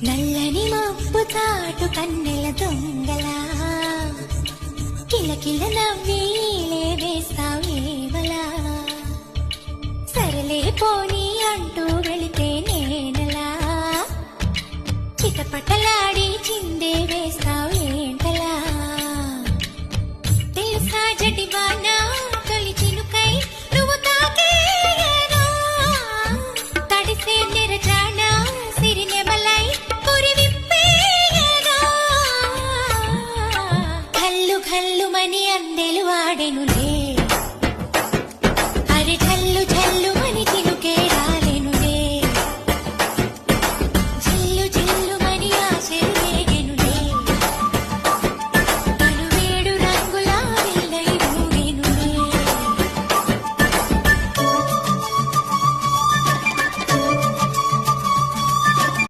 నల్లని మబ్బు తాటు కన్నెల దొంగలా కిలకిల నవ్వీలే వేస్తావేవలా సరలే పోనీ అంటూ వెళితే నేనలా చిటపటలాడి చిందే వేస్తా